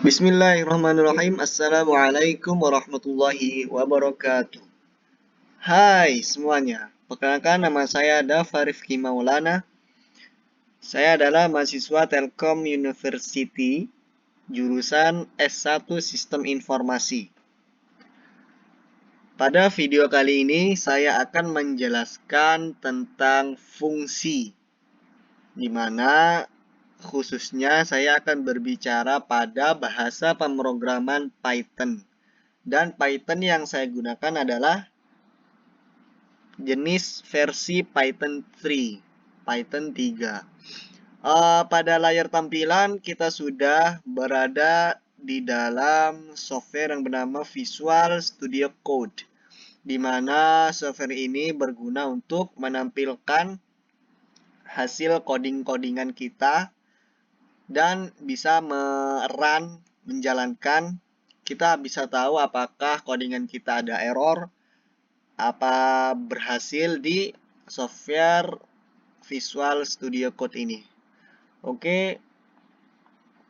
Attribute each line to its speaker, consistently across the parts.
Speaker 1: Bismillahirrahmanirrahim. Assalamualaikum warahmatullahi wabarakatuh. Hai semuanya. Perkenalkan, nama saya Dafa Rifki Maulana. Saya adalah mahasiswa Telkom University, jurusan S1 Sistem Informasi. Pada video kali ini, saya akan menjelaskan tentang fungsi, di mana khususnya saya akan berbicara pada bahasa pemrograman Python. Dan Python yang saya gunakan adalah jenis versi Python 3, Python 3. Pada layar tampilan kita sudah berada di dalam software yang bernama Visual Studio Code, di mana software ini berguna untuk menampilkan hasil coding-codingan kita dan bisa menjalankan. Kita bisa tahu apakah codingan kita ada error, apa berhasil di software Visual Studio Code ini. Oke,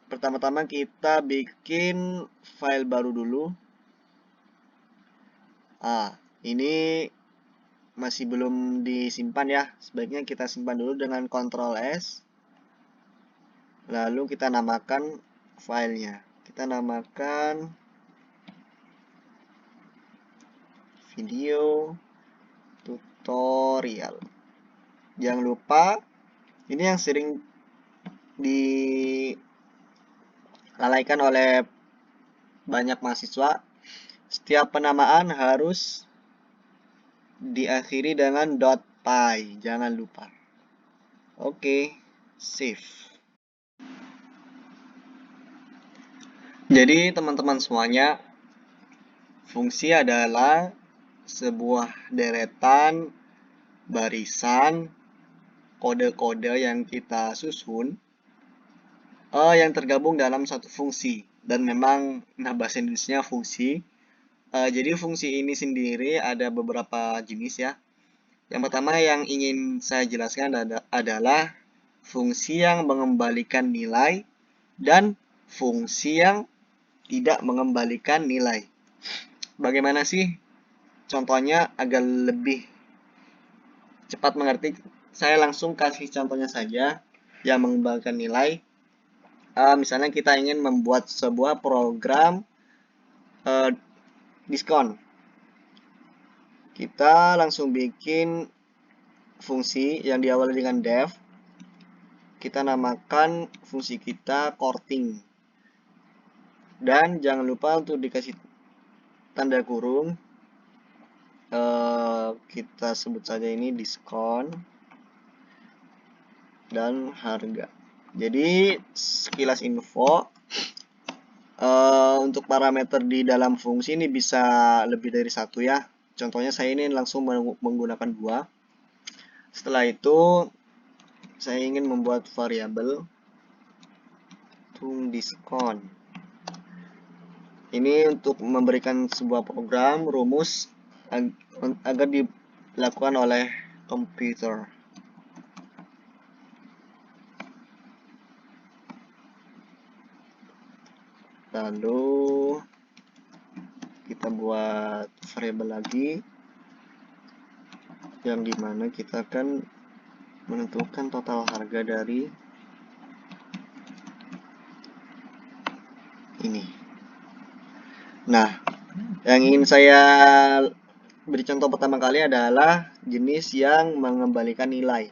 Speaker 1: pertama-tama kita bikin file baru dulu. Ini masih belum disimpan ya. Sebaiknya kita simpan dulu dengan Ctrl S. Lalu kita namakan filenya. Kita namakan video tutorial. Jangan lupa, ini yang sering dilalaikan oleh banyak mahasiswa. Setiap penamaan harus diakhiri dengan .py. Jangan lupa. Oke, save. Jadi teman-teman semuanya, fungsi adalah sebuah deretan barisan kode-kode yang kita susun yang tergabung dalam satu fungsi. Dan memang bahasa Indonesia fungsi. Jadi fungsi ini sendiri ada beberapa jenis ya. Yang pertama yang ingin saya jelaskan adalah fungsi yang mengembalikan nilai dan fungsi yang tidak mengembalikan nilai. Bagaimana sih contohnya agar lebih cepat mengerti? Saya langsung kasih contohnya saja yang mengembalikan nilai. Misalnya kita ingin membuat sebuah program diskon. Kita langsung bikin fungsi yang diawali dengan def. Kita namakan fungsi kita courting. Dan jangan lupa untuk dikasih tanda kurung. Kita sebut saja ini diskon dan harga. Jadi sekilas info, untuk parameter di dalam fungsi ini bisa lebih dari satu ya. Contohnya saya ini langsung menggunakan 2. Setelah itu saya ingin membuat variabel diskon. Ini untuk memberikan sebuah program rumus agar dilakukan oleh komputer. Lalu kita buat variabel lagi yang dimana kita akan menentukan total harga dari ini. Nah, yang ingin saya beri contoh pertama kali adalah jenis yang mengembalikan nilai.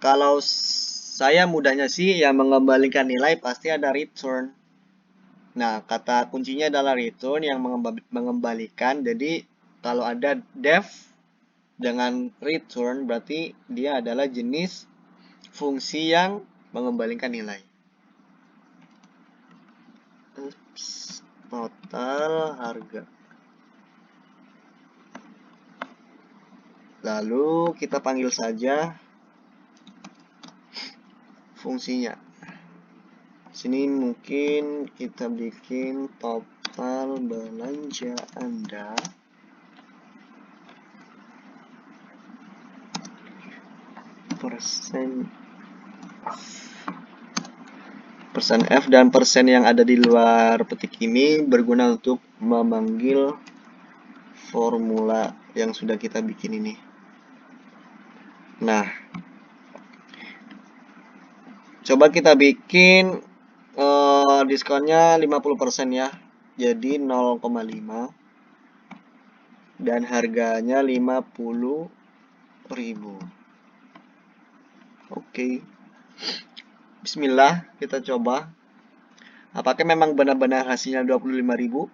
Speaker 1: Kalau saya mudahnya sih yang mengembalikan nilai pasti ada return. Nah, kata kuncinya adalah return yang mengembalikan. Jadi kalau ada def dengan return berarti dia adalah jenis fungsi yang mengembalikan nilai. Total harga. Lalu kita panggil saja fungsinya. Sini mungkin kita bikin total belanja Anda persen F, dan persen yang ada di luar petik ini berguna untuk memanggil formula yang sudah kita bikin ini. Nah, coba kita bikin diskonnya 50% ya. Jadi 0,5 dan harganya 50.000. Oke. Bismillah, kita coba. Apakah memang benar-benar hasilnya 25.000?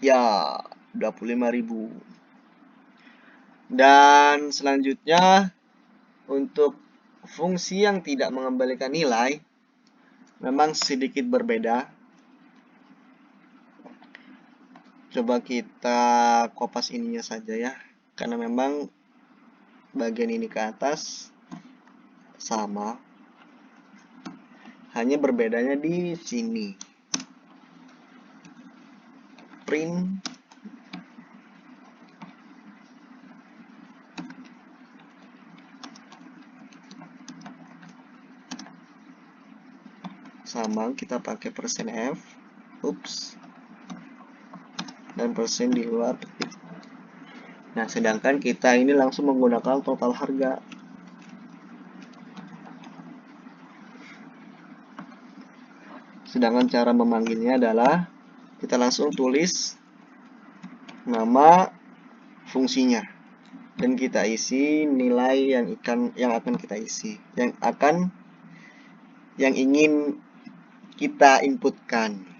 Speaker 1: Ya, 25.000. Dan selanjutnya untuk fungsi yang tidak mengembalikan nilai memang sedikit berbeda. Coba kita kopas ininya saja ya, karena memang bagian ini ke atas sama, hanya berbedanya di sini. Print sama, kita pakai persen F, dan persen di luar petik. Nah, sedangkan kita ini langsung menggunakan total harga. Sedangkan cara memanggilnya adalah kita langsung tulis nama fungsinya dan kita isi nilai yang akan kita isi, yang ingin kita inputkan.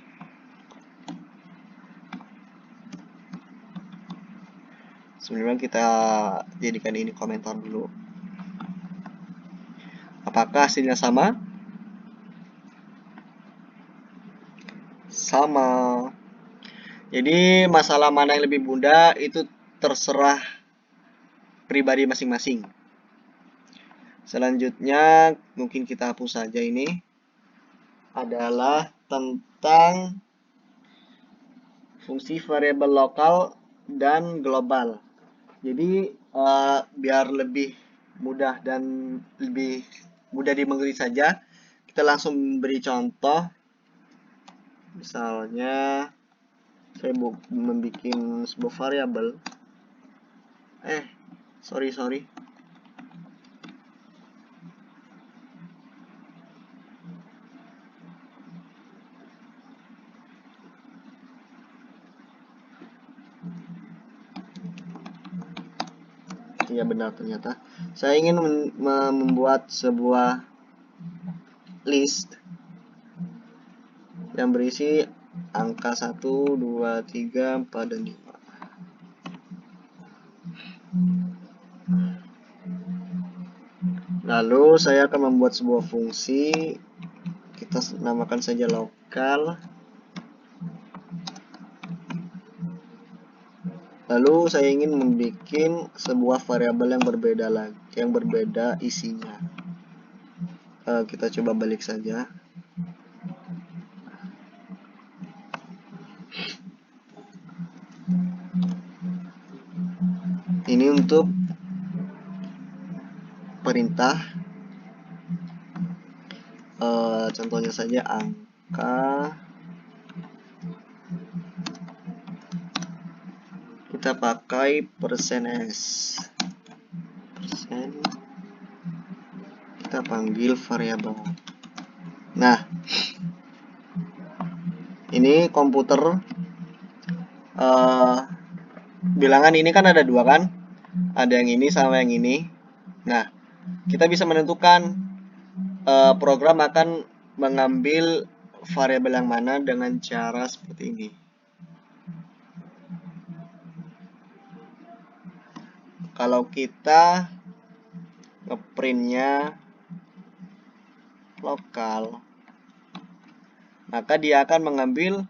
Speaker 1: Sebenarnya kita jadikan ini komentar dulu. Apakah hasilnya sama? Sama. Jadi masalah mana yang lebih mudah itu terserah pribadi masing-masing. Selanjutnya mungkin kita hapus saja ini. Adalah tentang fungsi variabel lokal dan global. Jadi biar lebih mudah dan lebih mudah dimengerti saja, kita langsung beri contoh. Misalnya saya membuat sebuah variabel. Sorry. Ya benar, ternyata saya ingin membuat sebuah list yang berisi angka 1, 2, 3, 4, dan 5. Lalu saya akan membuat sebuah fungsi, kita namakan saja lokal. Lalu saya ingin membuat sebuah variabel yang berbeda isinya. Kita coba balik saja. Ini untuk perintah. Contohnya saja angka. Kita pakai persen %s. Kita panggil variabel. Nah, ini komputer bilangan ini kan ada dua kan? Ada yang ini sama yang ini. Nah, kita bisa menentukan program akan mengambil variabel yang mana dengan cara seperti ini. Kalau kita ngeprintnya lokal, maka dia akan mengambil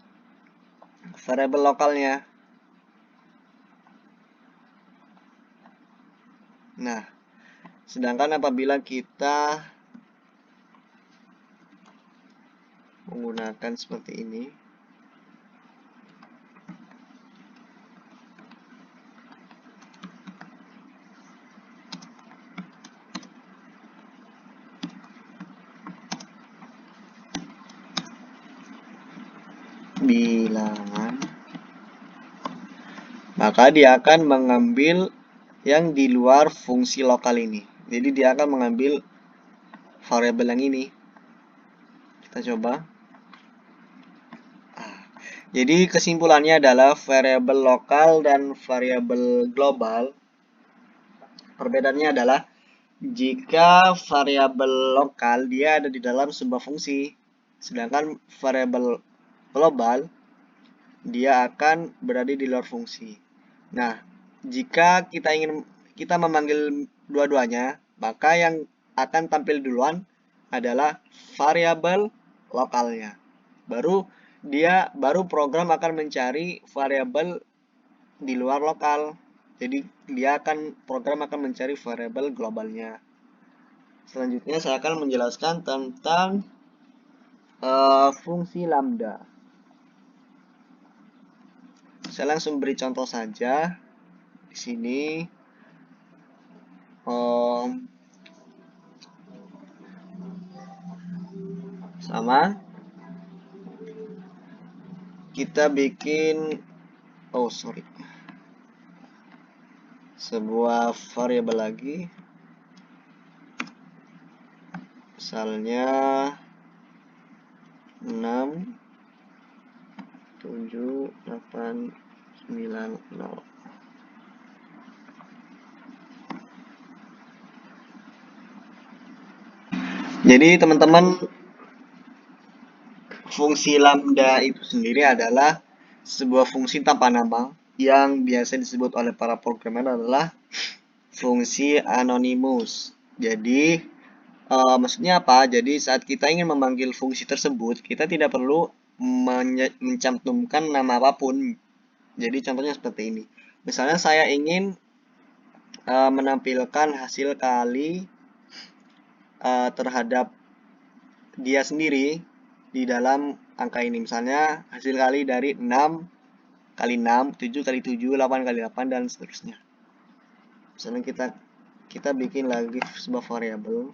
Speaker 1: variabel lokalnya. Nah, sedangkan apabila kita menggunakan seperti ini, bilangan, maka dia akan mengambil yang di luar fungsi lokal ini. Jadi dia akan mengambil variabel yang ini. Kita coba. Jadi kesimpulannya adalah variabel lokal dan variabel global. Perbedaannya adalah jika variabel lokal dia ada di dalam sebuah fungsi, sedangkan variabel global dia akan berada di luar fungsi. Nah, jika kita memanggil dua-duanya, maka yang akan tampil duluan adalah variabel lokalnya. Baru program akan mencari variabel di luar lokal. Jadi program akan mencari variabel globalnya. Selanjutnya saya akan menjelaskan tentang fungsi lambda. Saya langsung beri contoh saja di sini. Sama kita bikin sebuah variabel lagi, misalnya 6 7 8 9 0. Jadi teman-teman, fungsi lambda itu sendiri adalah sebuah fungsi tanpa nama yang biasa disebut oleh para programmer adalah fungsi anonymous. Jadi maksudnya apa? Jadi saat kita ingin memanggil fungsi tersebut, kita tidak perlu mencantumkan nama apapun. Jadi contohnya seperti ini. Misalnya saya ingin menampilkan hasil kali terhadap dia sendiri di dalam angka ini. Misalnya hasil kali dari 6 kali 6, 7 kali 7, 8 kali 8, dan seterusnya. Misalnya kita bikin lagi sebuah variabel.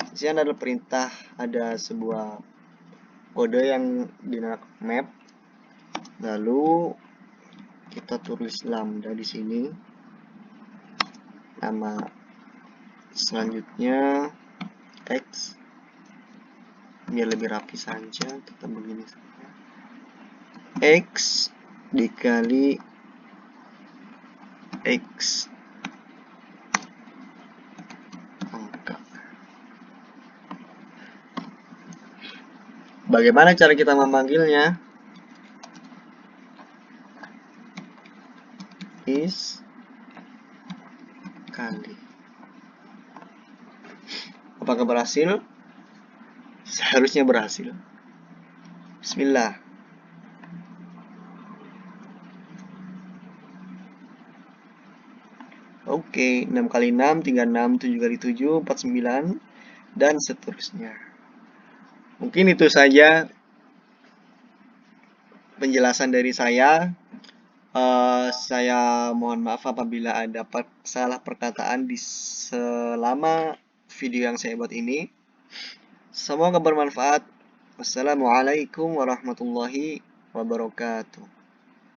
Speaker 1: Di sini ada perintah, ada sebuah kode yang dinamakan map. Lalu kita tulis lambda di sini. Nama selanjutnya x. Biar lebih rapi saja, kita begini saja. X dikali X angka. Bagaimana cara kita memanggilnya? Is kali. Apakah berhasil? Seharusnya berhasil. Bismillah. Oke, 6 kali 6, 36, 7 kali 7, 49, dan seterusnya. Mungkin itu saja penjelasan dari saya. Saya mohon maaf apabila ada salah perkataan selama video yang saya buat ini. Semoga bermanfaat. Wassalamualaikum warahmatullahi wabarakatuh.